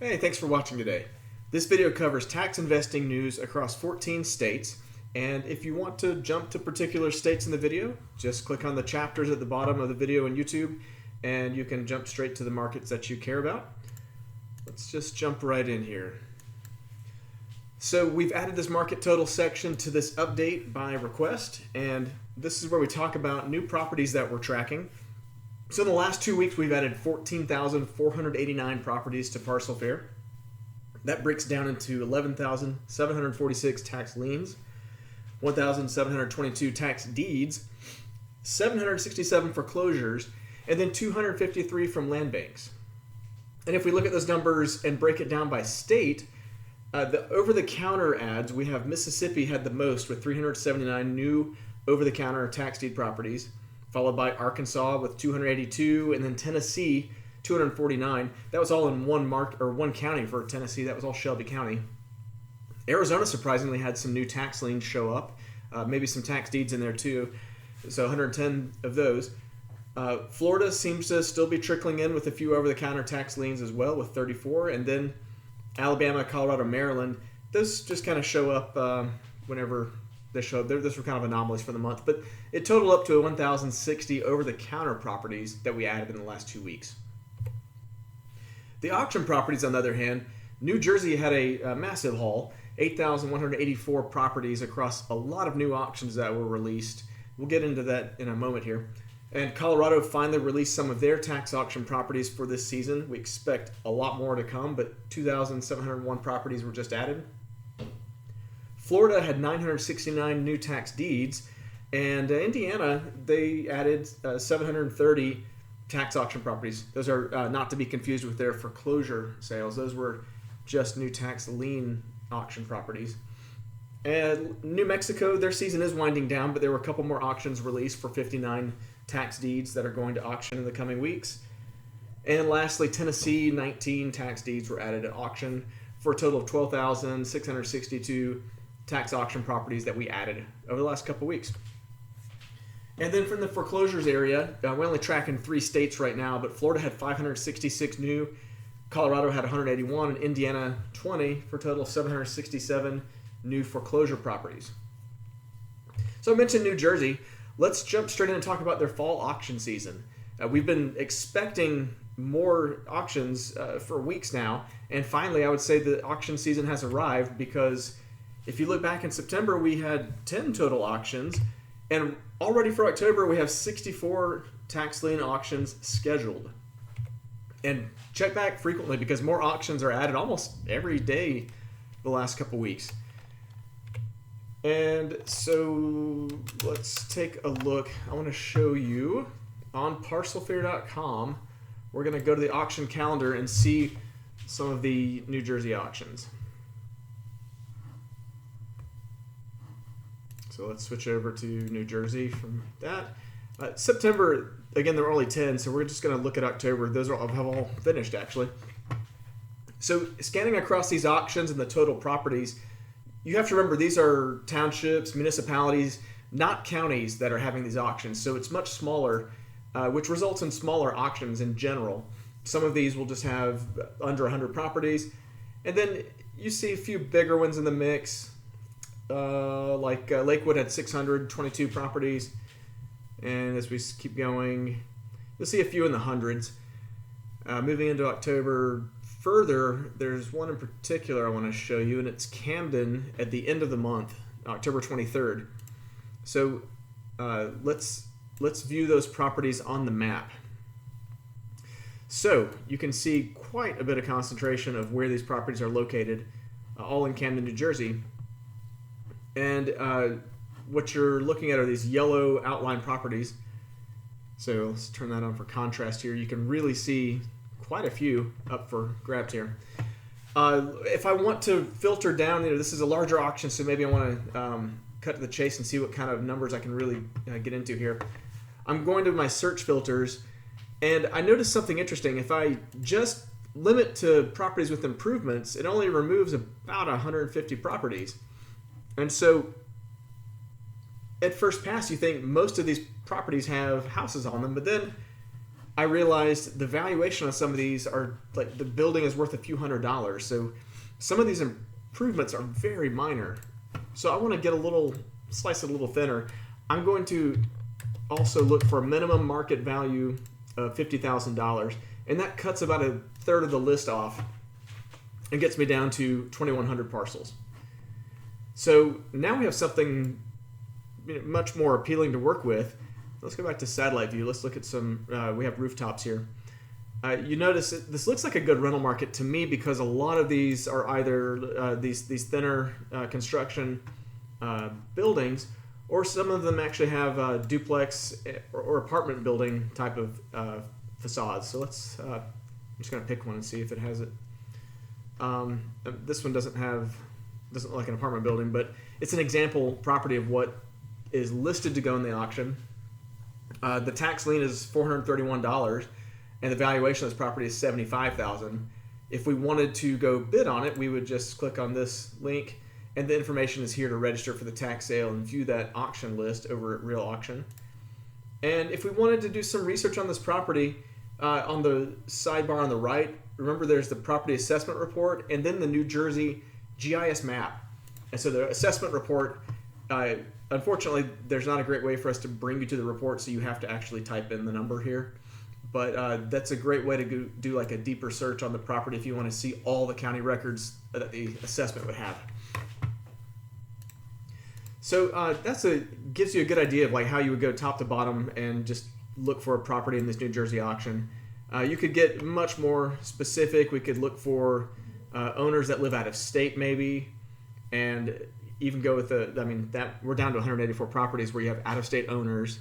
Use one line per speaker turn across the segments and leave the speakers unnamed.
Hey, thanks for watching today. This video covers tax investing news across 14 states, and if you want to jump to particular states in the video, just click on the chapters at the bottom of the video on YouTube, and you can jump straight to the markets that you care about. Let's just jump right in here. So we've added this market total section to this update by request, and this is where we talk about new properties that we're tracking. So in the last 2 weeks, we've added 14,489 properties to Parcel Fair. That breaks down into 11,746 tax liens, 1,722 tax deeds, 767 foreclosures, and then 253 from land banks. And if we look at those numbers and break it down by state, the over-the-counter ads, we have Mississippi had the most with 379 new over-the-counter tax deed properties, followed by Arkansas with 282, and then Tennessee 249. That was all in one county for Tennessee. That was all Shelby County. Arizona surprisingly had some new tax liens show up, maybe some tax deeds in there too. So 110 of those. Florida seems to still be trickling in with a few over-the-counter tax liens as well with 34, and then Alabama, Colorado, Maryland. Those just kind of show up whenever they show up. Those were kind of anomalies for the month, but it totaled up to 1,060 over-the-counter properties that we added in the last 2 weeks. The auction properties, on the other hand, New Jersey had a massive haul, 8,184 properties across a lot of new auctions that were released. We'll get into that in a moment here. And Colorado finally released some of their tax auction properties for this season. We expect a lot more to come, but 2,701 properties were just added. Florida had 969 new tax deeds, and Indiana, they added 730 tax auction properties. Those are not to be confused with their foreclosure sales. Those were just new tax lien auction properties. And New Mexico, their season is winding down, but there were a couple more auctions released for 59 tax deeds that are going to auction in the coming weeks. And lastly, Tennessee, 19 tax deeds were added at auction for a total of 12,662 tax auction properties that we added over the last couple weeks. And then from the foreclosures area, we're only tracking 3 states right now, but Florida had 566 new, Colorado had 181, and Indiana 20 for a total of 767 new foreclosure properties. So I mentioned New Jersey. Let's jump straight in and talk about their fall auction season. We've been expecting more auctions for weeks now, and finally I would say the auction season has arrived, because if you look back in September, we had 10 total auctions, and already for October, we have 64 tax lien auctions scheduled. And check back frequently, because more auctions are added almost every day the last couple weeks. And so let's take a look. I want to show you on parcelfair.com. We're going to go to the auction calendar and see some of the New Jersey auctions. So let's switch over to New Jersey from that. September, again, there were only 10, so we're just going to look at October. Those have all finished, actually. So scanning across these auctions and the total properties, you have to remember these are townships, municipalities, not counties that are having these auctions. So it's much smaller, which results in smaller auctions in general. Some of these will just have under 100 properties. And then you see a few bigger ones in the mix. Lakewood had 622 properties, and as we keep going, you'll see a few in the hundreds. Moving into October further, there's one in particular I want to show you, and it's Camden at the end of the month, October 23rd. So let's view those properties on the map. So you can see quite a bit of concentration of where these properties are located, all in Camden, New Jersey. And what you're looking at are these yellow outline properties. So let's turn that on for contrast here. You can really see quite a few up for grabs here. If I want to filter down, this is a larger auction, so maybe I want to cut to the chase and see what kind of numbers I can really get into here. I'm going to my search filters, and I noticed something interesting. If I just limit to properties with improvements, it only removes about 150 properties. And so at first pass, you think most of these properties have houses on them, but then I realized the valuation on some of these are like the building is worth a few $100s. So some of these improvements are very minor. So I want to get a little, slice it a little thinner. I'm going to also look for a minimum market value of $50,000, and that cuts about a third of the list off and gets me down to 2,100 parcels. So now we have something much more appealing to work with. Let's go back to satellite view. Let's look at some, we have rooftops here. You notice this looks like a good rental market to me because a lot of these are either these thinner construction buildings, or some of them actually have duplex or apartment building type of facades. So let's, I'm just going to pick one and see if it has it. This one doesn't look like an apartment building, but it's an example property of what is listed to go in the auction. The tax lien is $431, and the valuation of this property is $75,000. If we wanted to go bid on it, we would just click on this link, and the information is here to register for the tax sale and view that auction list over at Real Auction. And if we wanted to do some research on this property, on the sidebar on the right, remember there's the property assessment report and then the New Jersey GIS map. And so the assessment report, unfortunately, there's not a great way for us to bring you to the report, so you have to actually type in the number here. But that's a great way to do like a deeper search on the property if you want to see all the county records that the assessment would have. So gives you a good idea of like how you would go top to bottom and just look for a property in this New Jersey auction. You could get much more specific. We could look for owners that live out of state maybe, and even go with we're down to 184 properties where you have out of state owners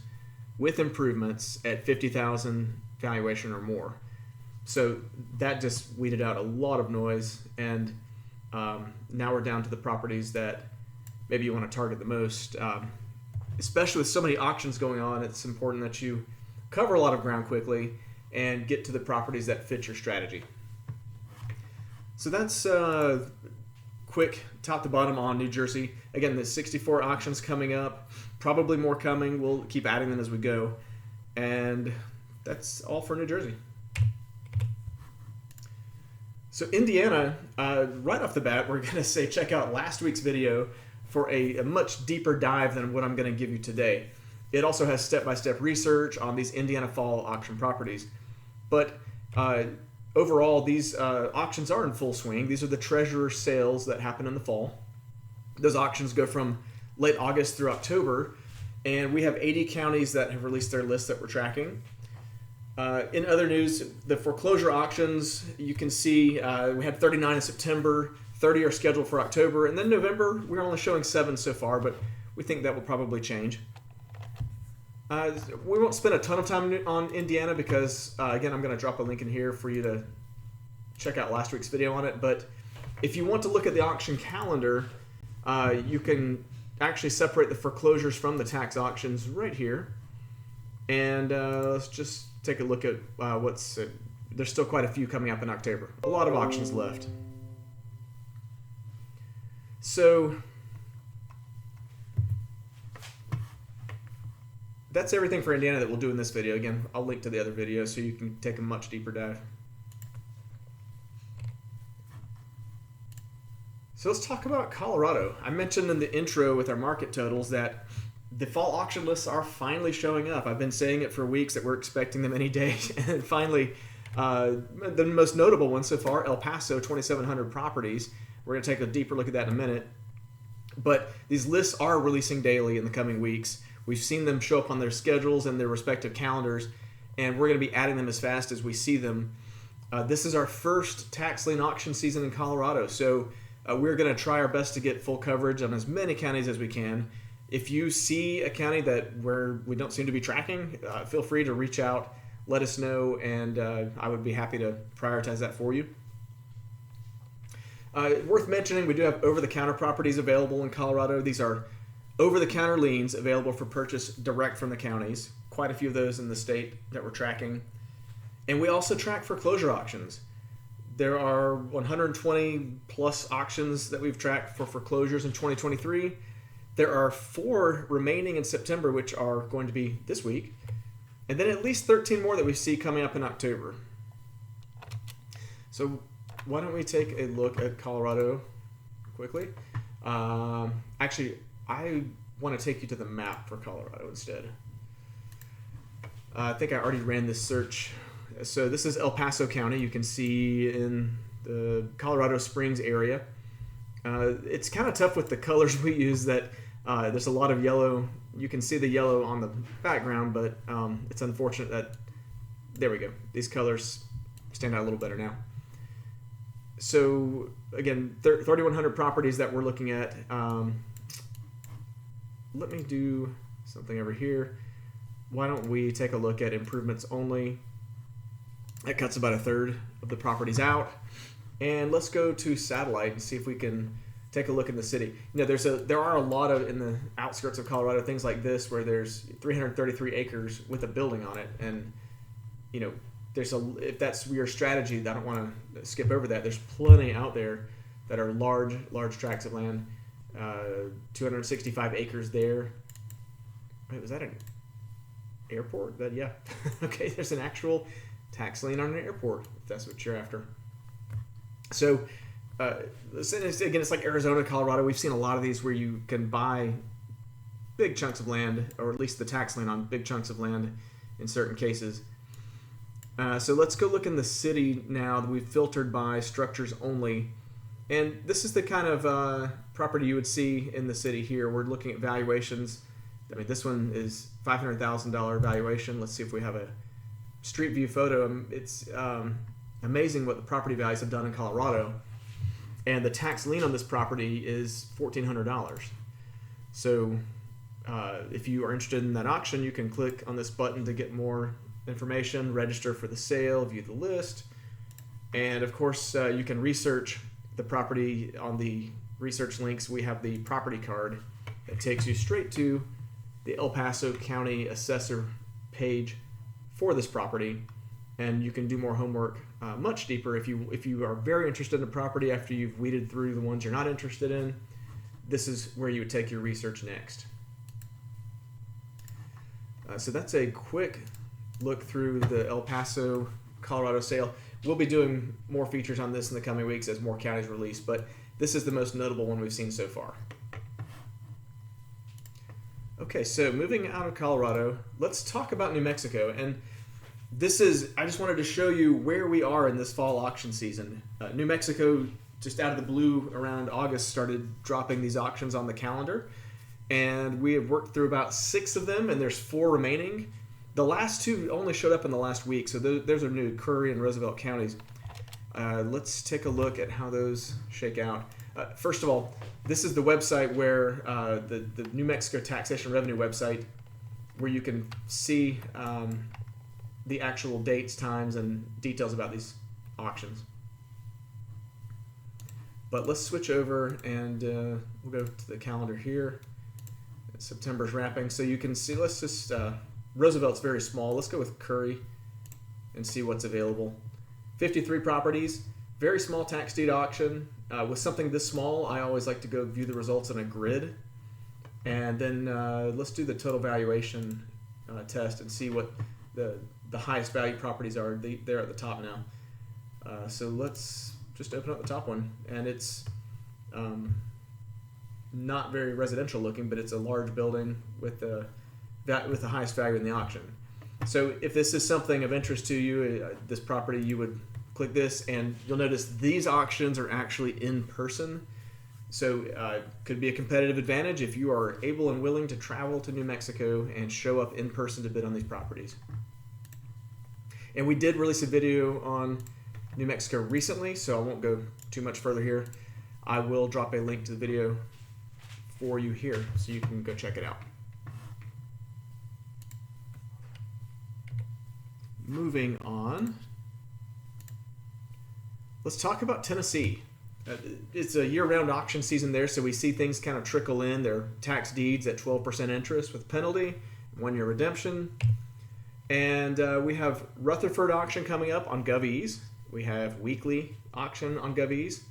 with improvements at 50,000 valuation or more. So that just weeded out a lot of noise, and now we're down to the properties that maybe you want to target the most. Especially with so many auctions going on, it's important that you cover a lot of ground quickly and get to the properties that fit your strategy. So that's quick top to bottom on New Jersey. Again, there's 64 auctions coming up, probably more coming. We'll keep adding them as we go. And that's all for New Jersey. So Indiana, right off the bat, we're going to say check out last week's video for a much deeper dive than what I'm going to give you today. It also has step-by-step research on these Indiana fall auction properties. But overall, these auctions are in full swing. These are the treasurer sales that happen in the fall. Those auctions go from late August through October, and we have 80 counties that have released their lists that we're tracking. In other news, the foreclosure auctions, you can see we had 39 in September, 30 are scheduled for October, and then November, we're only showing 7 so far, but we think that will probably change. We won't spend a ton of time on Indiana because, again, I'm going to drop a link in here for you to check out last week's video on it. But if you want to look at the auction calendar, you can actually separate the foreclosures from the tax auctions right here. And let's just take a look at there's still quite a few coming up in October. A lot of auctions left. So that's everything for Indiana that we'll do in this video. Again, I'll link to the other video so you can take a much deeper dive. So let's talk about Colorado. I mentioned in the intro with our market totals that the fall auction lists are finally showing up. I've been saying it for weeks that we're expecting them any day. And finally, the most notable one so far, El Paso, 2,700 properties. We're going to take a deeper look at that in a minute. But these lists are releasing daily in the coming weeks. We've seen them show up on their schedules and their respective calendars, and we're going to be adding them as fast as we see them. This is our first tax lien auction season in Colorado, so we're going to try our best to get full coverage on as many counties as we can. If you see a county where we don't seem to be tracking, feel free to reach out, let us know, and I would be happy to prioritize that for you. Worth mentioning, we do have over-the-counter properties available in Colorado. These are over-the-counter liens available for purchase direct from the counties. Quite a few of those in the state that we're tracking. And we also track foreclosure auctions. There are 120 plus auctions that we've tracked for foreclosures in 2023. There are 4 remaining in September, which are going to be this week. and then at least 13 more that we see coming up in October. So why don't we take a look at Colorado quickly? Actually, I want to take you to the map for Colorado instead. I think I already ran this search. So this is El Paso County. You can see in the Colorado Springs area. It's kind of tough with the colors we use that there's a lot of yellow. You can see the yellow on the background, but it's unfortunate that, there we go. These colors stand out a little better now. So again, 3,100 properties that we're looking at. Let me do something over here. Why don't we take a look at improvements only? That cuts about a third of the properties out. And let's go to satellite and see if we can take a look in the city. You know, there are a lot of, in the outskirts of Colorado, things like this where there's 333 acres with a building on it. And, you know, if that's your strategy, I don't want to skip over that. There's plenty out there that are large tracts of land. 265 acres there. Wait, was that an airport? Yeah. Okay, there's an actual tax lien on an airport, if that's what you're after. So, again, it's like Arizona, Colorado. We've seen a lot of these where you can buy big chunks of land, or at least the tax lien on big chunks of land in certain cases. So let's go look in the city now that we've filtered by structures only. And this is the kind of property you would see in the city here. We're looking at valuations. I mean, this one is $500,000 valuation. Let's see if we have a street view photo. It's amazing what the property values have done in Colorado. And the tax lien on this property is $1,400. So if you are interested in that auction, you can click on this button to get more information, register for the sale, view the list. And of course, you can research the property on the research links. We have the property card that takes you straight to the El Paso County Assessor page for this property, and you can do more homework much deeper if you are very interested in a property after you've weeded through the ones you're not interested in. This is where you would take your research next. So that's a quick look through the El Paso, Colorado sale. We'll be doing more features on this in the coming weeks as more counties release, but this is the most notable one we've seen so far. Okay, so moving out of Colorado, let's talk about New Mexico. And I just wanted to show you where we are in this fall auction season. New Mexico, just out of the blue around August, started dropping these auctions on the calendar. And we have worked through about 6 of them, and there's 4 remaining. The last 2 only showed up in the last week, so those are new, Curry and Roosevelt counties. Let's take a look at how those shake out. First of all, this is the website where the New Mexico Taxation Revenue website, where you can see the actual dates, times, and details about these auctions. But let's switch over and we'll go to the calendar here. September's wrapping, so you can see, let's just, Roosevelt's very small. Let's go with Curry and see what's available. 53 properties, very small tax deed auction. With something this small, I always like to go view the results in a grid. And then let's do the total valuation test and see what the highest value properties are. They're at the top now. So let's just open up the top one. And it's not very residential looking, but it's a large building with the highest value in the auction. So if this is something of interest to you, this property, you would click this, and you'll notice these auctions are actually in person. So could be a competitive advantage if you are able and willing to travel to New Mexico and show up in person to bid on these properties. And we did release a video on New Mexico recently, so I won't go too much further here. I will drop a link to the video for you here so you can go check it out. Moving on, let's talk about Tennessee. It's a year-round auction season there, so we see things kind of trickle in. There are tax deeds at 12% interest with penalty, 1-year redemption. And we have Rutherford auction coming up on GovEase. We have weekly auction on GovEase.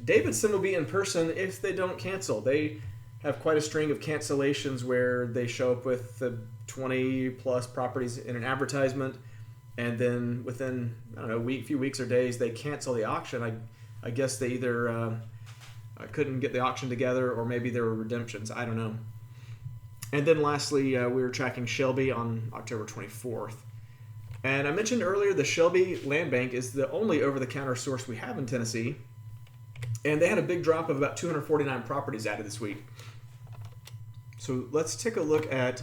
Davidson will be in person if they don't cancel. They have quite a string of cancellations where they show up with the 20 plus properties in an advertisement, and then within, I don't know, few weeks or days, they cancel the auction. I guess they either couldn't get the auction together, or maybe there were redemptions. I don't know. And then lastly, we were tracking Shelby on October 24th. And I mentioned earlier the Shelby Land Bank is the only over-the-counter source we have in Tennessee. And they had a big drop of about 249 properties added this week. So let's take a look at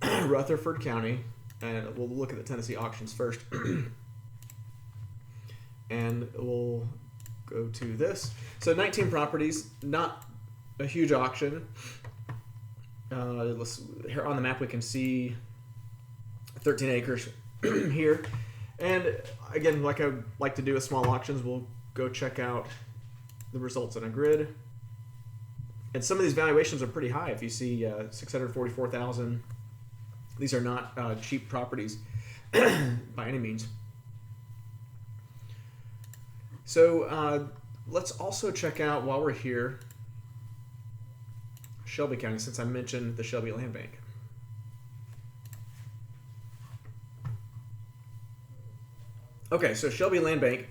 Rutherford County, and we'll look at the Tennessee auctions first. And we'll go to this. So 19 properties, not a huge auction. Here on the map we can see 13 acres here. And again, like I like to do with small auctions, we'll go check out the results on a grid. And some of these valuations are pretty high. If you see $644,000, these are not cheap properties by any means. So let's also check out, while we're here, Shelby County, since I mentioned the Shelby Land Bank. Okay, so Shelby Land Bank,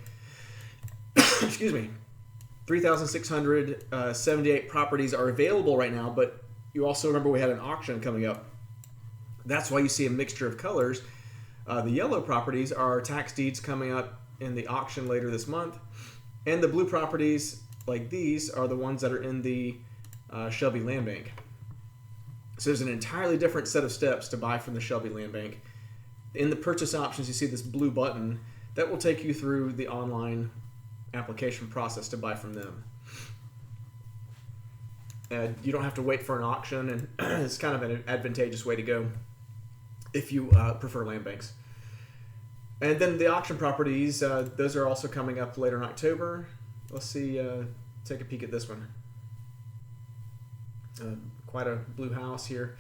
excuse me, 3,678 properties are available right now, but you also remember we had an auction coming up. That's why you see a mixture of colors. The yellow properties are tax deeds coming up in the auction later this month, and the blue properties, like these, are the ones that are in the Shelby Land Bank. So there's an entirely different set of steps to buy from the Shelby Land Bank. In the purchase options, you see this blue button that will take you through the online application process to buy from them. You don't have to wait for an auction, and it's kind of an advantageous way to go if you prefer land banks. And then the auction properties, those are also coming up later in October. Let's see, take a peek at this one. Quite a blue house here.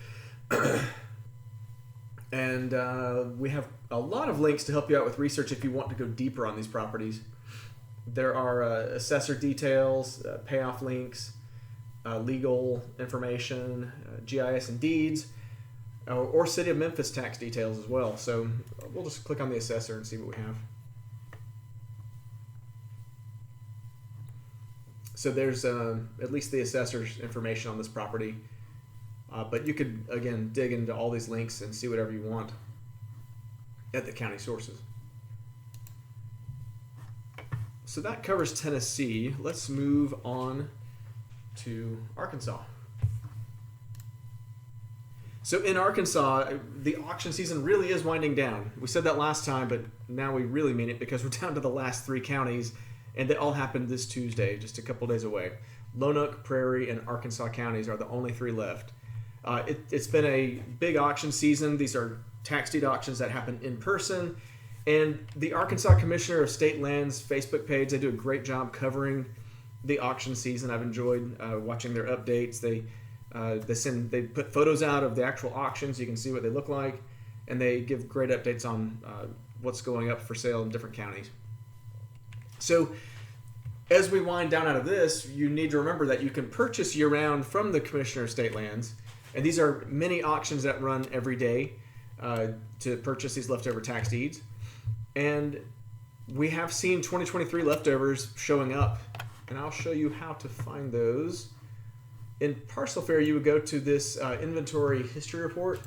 And we have a lot of links to help you out with research if you want to go deeper on these properties. There are assessor details, payoff links, legal information, GIS and deeds, or City of Memphis tax details as well. So we'll just click on the assessor and see what we have. So there's at least the assessor's information on this property. But you could, again, dig into all these links and see whatever you want at the county sources. So that covers Tennessee. Let's move on to Arkansas. So in Arkansas, the auction season really is winding down. We said that last time, but now we really mean it because we're down to the last 3 counties, and they all happened this Tuesday, just a couple days away. Lonoke, Prairie, and Arkansas counties are the only 3 left. It's been a big auction season. These are tax deed auctions that happen in person. And the Arkansas Commissioner of State Lands Facebook page, they do a great job covering the auction season. I've enjoyed watching their updates. They put photos out of the actual auctions. You can see what they look like. And they give great updates on what's going up for sale in different counties. So as we wind down out of this, you need to remember that you can purchase year-round from the Commissioner of State Lands. And these are mini auctions that run every day to purchase these leftover tax deeds. And we have seen 2023 leftovers showing up. And I'll show you how to find those. In Parcel Fair, you would go to this inventory history report.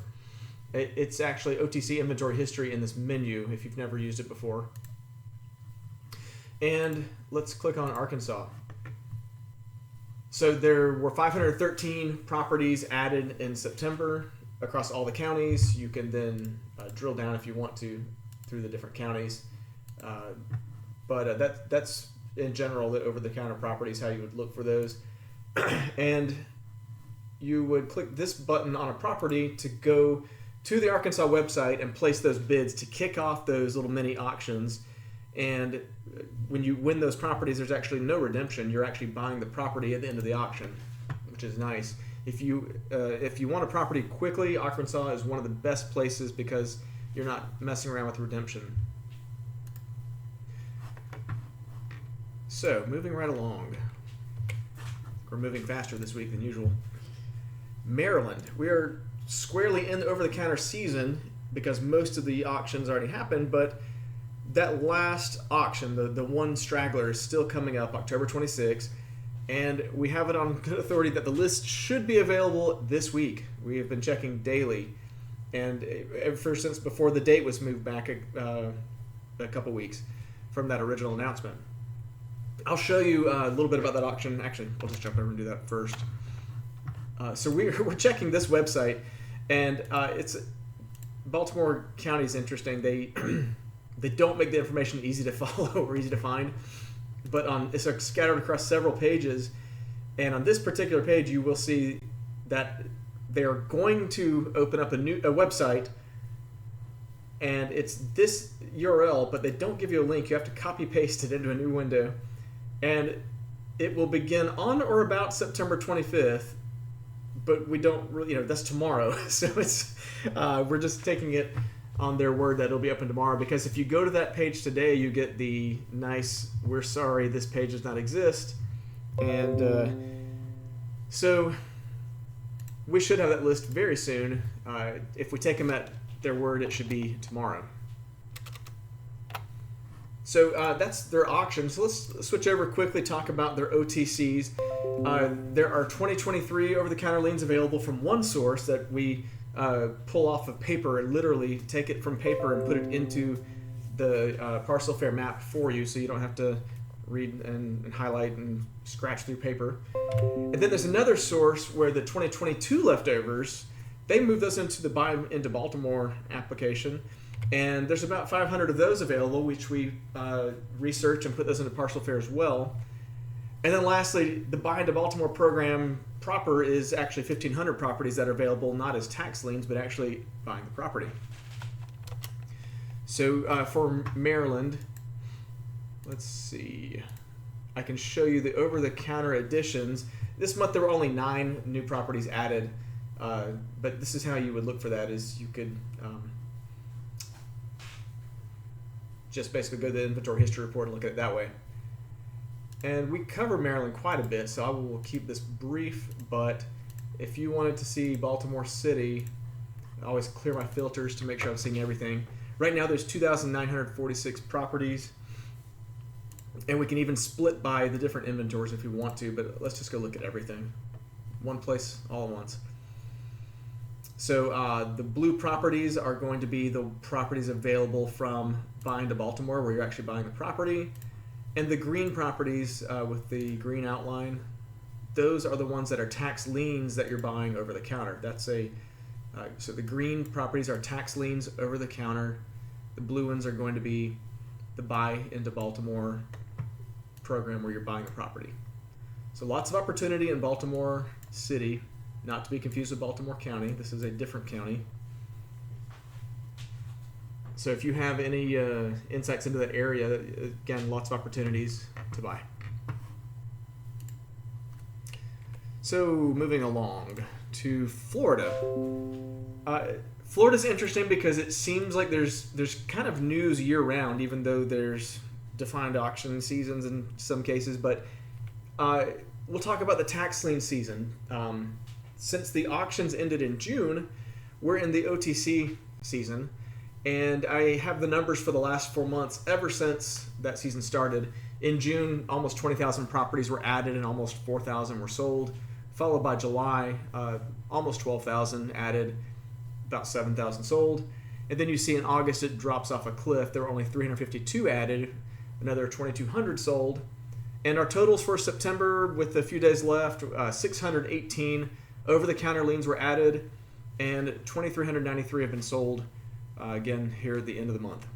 It's actually OTC inventory history in this menu if you've never used it before. And let's click on Arkansas. So there were 513 properties added in September across all the counties. You can then drill down if you want to through the different counties. But that's in general the over-the-counter properties, how you would look for those. And you would click this button on a property to go to the Arkansas website and place those bids to kick off those little mini auctions. And when you win those properties, there's actually no redemption. You're actually buying the property at the end of the auction, which is nice. If you want a property quickly, Arkansas is one of the best places because you're not messing around with redemption. So, moving right along. We're moving faster this week than usual. Maryland. We are squarely in the over-the-counter season because most of the auctions already happened, but that last auction, the one straggler, is still coming up October 26th, and we have it on good authority that the list should be available this week. We have been checking daily, and ever since before the date was moved back a couple weeks from that original announcement. I'll show you a little bit about that auction. Actually, we'll just jump over and do that first. So we're checking this website, and it's Baltimore County is interesting. They don't make the information easy to follow or easy to find, but it's scattered across several pages. And on this particular page, you will see that they are going to open up a website, and it's this URL, but they don't give you a link. You have to copy paste it into a new window, and it will begin on or about September 25th. But we don't really, that's tomorrow. So we're just taking it on their word that it'll be open tomorrow, because if you go to that page today, you get the nice, "We're sorry, this page does not exist." And so we should have that list very soon. If we take them at their word, it should be tomorrow. So that's their auction. So let's switch over quickly, talk about their OTCs. There are 2023 over-the-counter liens available from one source that we pull off of paper and literally take it from paper and put it into the parcel fair map for you, so you don't have to read and highlight and scratch through paper. And then there's another source where the 2022 leftovers, they move those into the Buy into Baltimore application. And there's about 500 of those available, which we research and put those into parcel fair as well. And then lastly, the Buy into Baltimore program proper is actually 1,500 properties that are available, not as tax liens, but actually buying the property. So for Maryland, let's see. I can show you the over-the-counter additions. This month there were only 9 new properties added, but this is how you would look for that. Is you could just basically go to the inventory history report and look at it that way. And we cover Maryland quite a bit, so I will keep this brief, but if you wanted to see Baltimore City, I always clear my filters to make sure I'm seeing everything. Right now there's 2,946 properties, and we can even split by the different inventories if we want to, but let's just go look at everything. One place, all at once. So the blue properties are going to be the properties available from Buying to Baltimore, where you're actually buying the property. And the green properties with the green outline, those are the ones that are tax liens that you're buying over the counter. So the green properties are tax liens over the counter. The blue ones are going to be the Buy into Baltimore program where you're buying the property. So lots of opportunity in Baltimore City, not to be confused with Baltimore County. This is a different county. So if you have any insights into that area, again, lots of opportunities to buy. So moving along to Florida. Florida's interesting because it seems like there's kind of news year-round, even though there's defined auction seasons in some cases. But we'll talk about the tax lien season. Since the auctions ended in June, we're in the OTC season. And I have the numbers for the last 4 months ever since that season started. In June, almost 20,000 properties were added and almost 4,000 were sold. Followed by July, almost 12,000 added, about 7,000 sold. And then you see in August it drops off a cliff. There were only 352 added, another 2,200 sold. And our totals for September, with a few days left, 618 over-the-counter liens were added, and 2,393 have been sold. Again, here at the end of the month.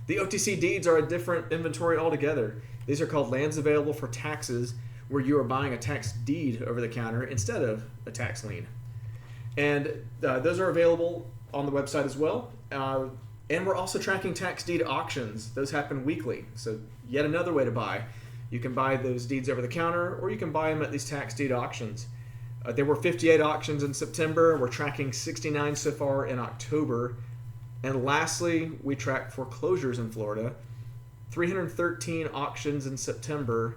The OTC deeds are a different inventory altogether. These are called lands available for taxes, where you are buying a tax deed over the counter instead of a tax lien. And those are available on the website as well. And we're also tracking tax deed auctions. Those happen weekly. So yet another way to buy. You can buy those deeds over the counter, or you can buy them at these tax deed auctions. There were 58 auctions in September. We're tracking 69 so far in October. And lastly, we track foreclosures in Florida. 313 auctions in September.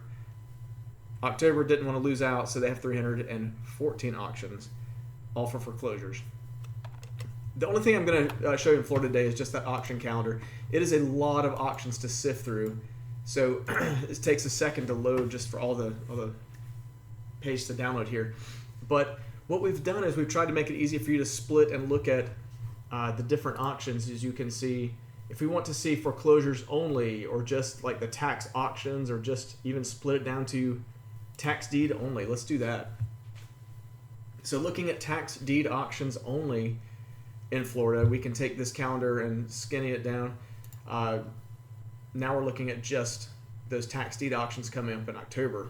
October didn't want to lose out, so they have 314 auctions. all for foreclosures. The only thing I'm going to show you in Florida today is just that auction calendar. It is a lot of auctions to sift through, so it takes a second to load just for all the page to download here. But what we've done is we've tried to make it easy for you to split and look at the different auctions. As you can see, if we want to see foreclosures only, or just like the tax auctions, or just even split it down to tax deed only, let's do that. So looking at tax deed auctions only in Florida, we can take this calendar and skinny it down. Now we're looking at just those tax deed auctions coming up in October.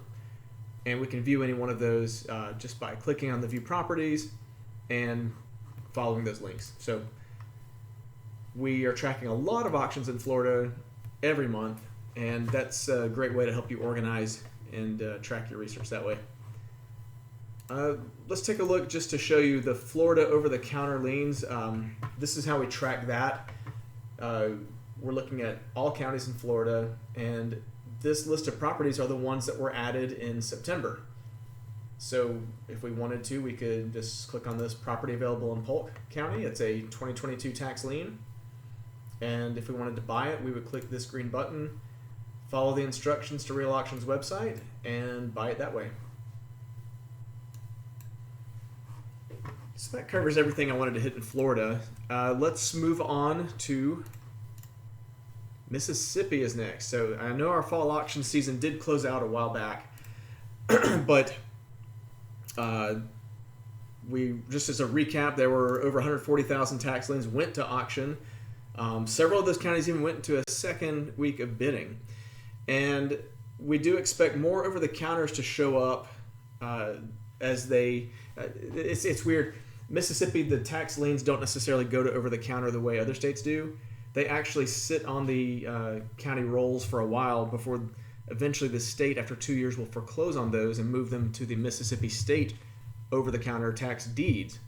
And we can view any one of those just by clicking on the View Properties and following those links. So we are tracking a lot of auctions in Florida every month, and that's a great way to help you organize and track your research that way. Let's take a look just to show you the Florida over-the-counter liens. This is how we track that. We're looking at all counties in Florida, and this list of properties are the ones that were added in September. So if we wanted to, we could just click on this property available in Polk County. It's a 2022 tax lien. And if we wanted to buy it, we would click this green button, follow the instructions to Real Auctions website, and buy it that way. So that covers everything I wanted to hit in Florida. Let's move on to Mississippi is next. So I know our fall auction season did close out a while back, but we, just as a recap, there were over 140,000 tax liens went to auction. Several of those counties even went into a second week of bidding. And we do expect more over-the-counters to show up as they... it's weird. Mississippi, the tax liens don't necessarily go to over-the-counter the way other states do. They actually sit on the county rolls for a while before eventually the state, after 2 years, will foreclose on those and move them to the Mississippi State over-the-counter tax deeds.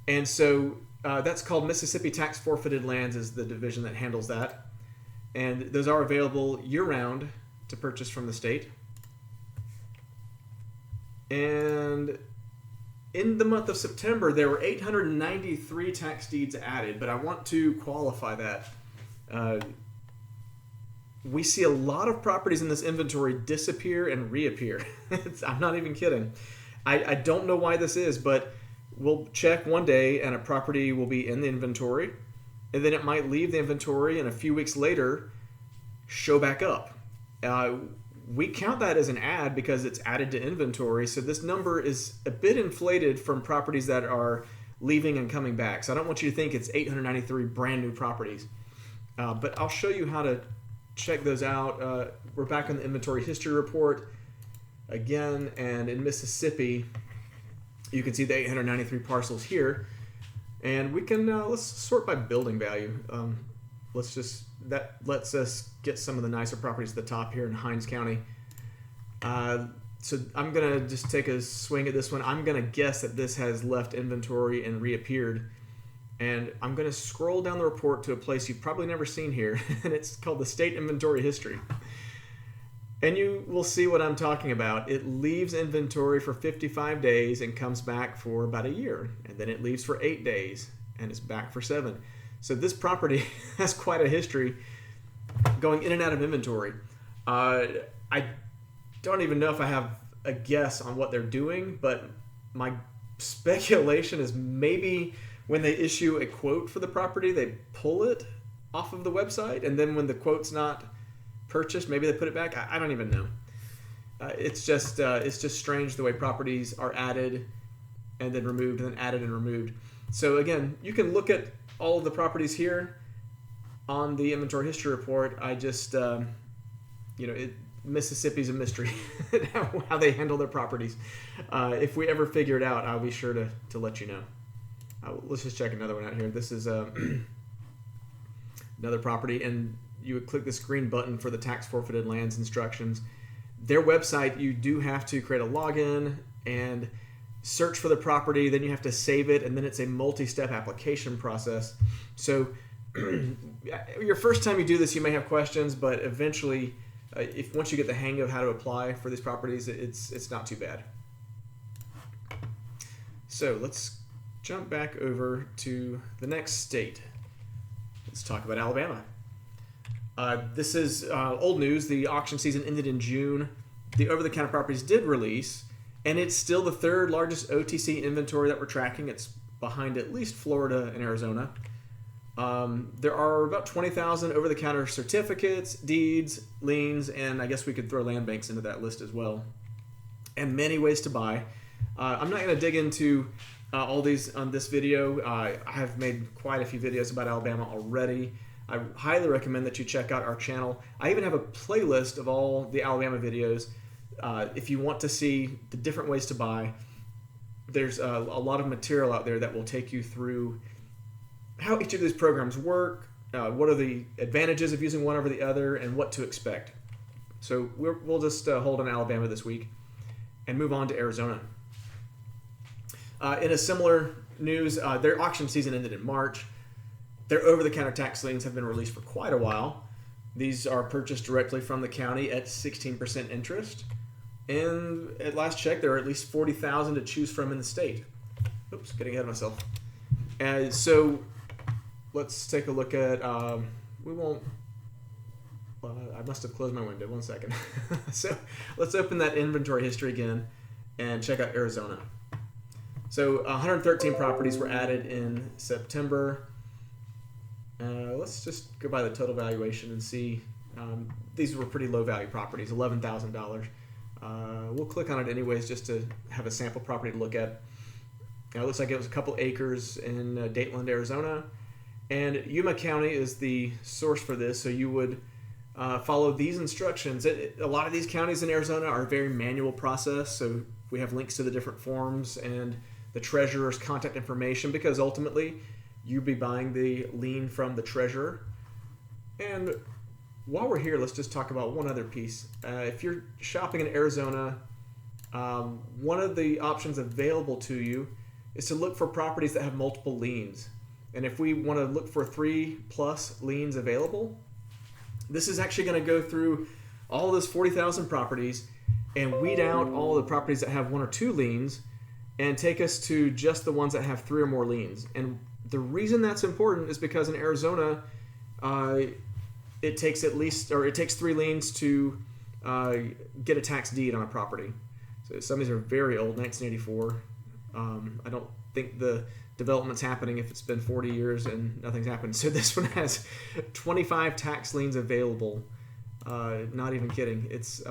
And so that's called Mississippi Tax Forfeited Lands, is the division that handles that. And those are available year-round to purchase from the state. And in the month of September, there were 893 tax deeds added, but I want to qualify that. We see a lot of properties in this inventory disappear and reappear. I'm not even kidding. I don't know why this is, but we'll check one day and a property will be in the inventory, and then it might leave the inventory and a few weeks later show back up. We count that as an add because it's added to inventory, so this number is a bit inflated from properties that are leaving and coming back. So I don't want you to think it's 893 brand new properties, but I'll show you how to check those out. We're back on the inventory history report again, and in Mississippi you can see the 893 parcels here, and we can let's sort by building value. That lets us get some of the nicer properties at the top here in Hinds County. So I'm gonna just take a swing at this one. I'm gonna guess that this has left inventory and reappeared, and I'm gonna scroll down the report to a place you've probably never seen here, and it's called the State Inventory History. And you will see what I'm talking about. It leaves inventory for 55 days and comes back for about a year, and then it leaves for 8 days and is back for 7. So this property has quite a history going in and out of inventory. I don't even know if I have a guess on what they're doing, but my speculation is maybe when they issue a quote for the property, they pull it off of the website, and then when the quote's not purchased, maybe they put it back. I don't even know. It's just strange the way properties are added and then removed and then added and removed. So again, you can look at all of the properties here on the inventory history report. I just, Mississippi's a mystery how they handle their properties. If we ever figure it out, I'll be sure to let you know. Let's just check another one out here. This is another property, and you would click this green button for the tax forfeited lands instructions. Their website, you do have to create a login and search for the property, then you have to save it, and then it's a multi-step application process. So your first time you do this, you may have questions, but eventually, once you get the hang of how to apply for these properties, it's not too bad. So let's jump back over to the next state. Let's talk about Alabama. This is old news. The auction season ended in June. The over-the-counter properties did release, and it's still the third largest OTC inventory that we're tracking. It's behind at least Florida and Arizona. There are about 20,000 over-the-counter certificates, deeds, liens, and I guess we could throw land banks into that list as well. And many ways to buy. I'm not going to dig into all these on this video. I have made quite a few videos about Alabama already. I highly recommend that you check out our channel. I even have a playlist of all the Alabama videos. If you want to see the different ways to buy, there's a lot of material out there that will take you through how each of these programs work, what are the advantages of using one over the other, and what to expect. So we'll just hold on Alabama this week and move on to Arizona. In a similar news, their auction season ended in March. Their over-the-counter tax liens have been released for quite a while. These are purchased directly from the county at 16% interest. And at last check, there are at least 40,000 to choose from in the state. Oops, getting ahead of myself. So let's take a look at, I must have closed my window, 1 second. So let's open that inventory history again and check out Arizona. So 113 properties were added in September. Let's just go by the total valuation and see. These were pretty low value properties, $11,000. We'll click on it anyways just to have a sample property to look at. It looks like it was a couple acres in Dateland, Arizona. And Yuma County is the source for this, so you would follow these instructions. A lot of these counties in Arizona are a very manual process, so we have links to the different forms and the treasurer's contact information, because ultimately you'll be buying the lien from the treasurer. And while we're here, let's just talk about one other piece. If you're shopping in Arizona, one of the options available to you is to look for properties that have multiple liens. And if we want to look for 3+ liens available, this is actually going to go through all those 40,000 properties and weed out all the properties that have 1 or 2 liens and take us to just the ones that have 3 or more liens. And the reason that's important is because in Arizona, it takes 3 liens to get a tax deed on a property. So some of these are very old, 1984. I don't think the development's happening if it's been 40 years and nothing's happened. So this one has 25 tax liens available. Not even kidding. It's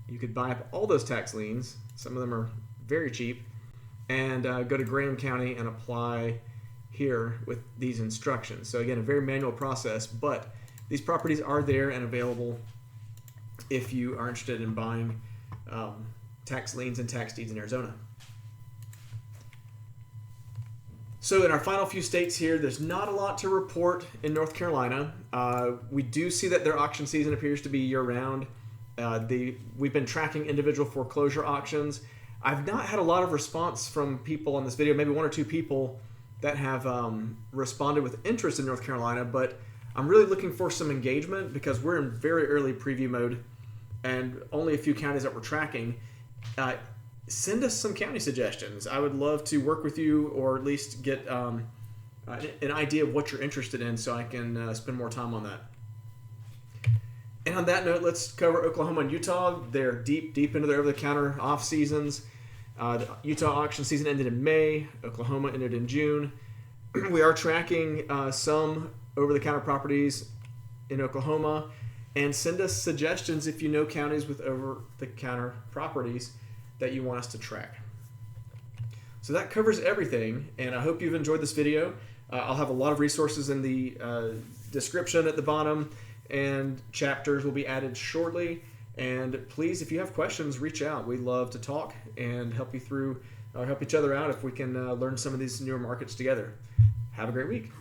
you could buy up all those tax liens. Some of them are very cheap, and go to Graham County and apply here with these instructions. So again, a very manual process, but these properties are there and available if you are interested in buying tax liens and tax deeds in Arizona. So in our final few states here, there's not a lot to report in North Carolina. We do see that their auction season appears to be year-round. We've been tracking individual foreclosure auctions. I've not had a lot of response from people on this video, maybe 1 or 2 people that have responded with interest in North Carolina, but I'm really looking for some engagement because we're in very early preview mode and only a few counties that we're tracking. Send us some county suggestions. I would love to work with you, or at least get an idea of what you're interested in so I can spend more time on that. And on that note, let's cover Oklahoma and Utah. They're deep into their over-the-counter off seasons. The Utah auction season ended in May. Oklahoma ended in June. We are tracking some over-the-counter properties in Oklahoma. And send us suggestions if you know counties with over-the-counter properties that you want us to track. So that covers everything, and I hope you've enjoyed this video. I'll have a lot of resources in the description at the bottom, and chapters will be added shortly. And please, if you have questions, reach out. We'd love to talk and help you through, or help each other out if we can learn some of these newer markets together. Have a great week.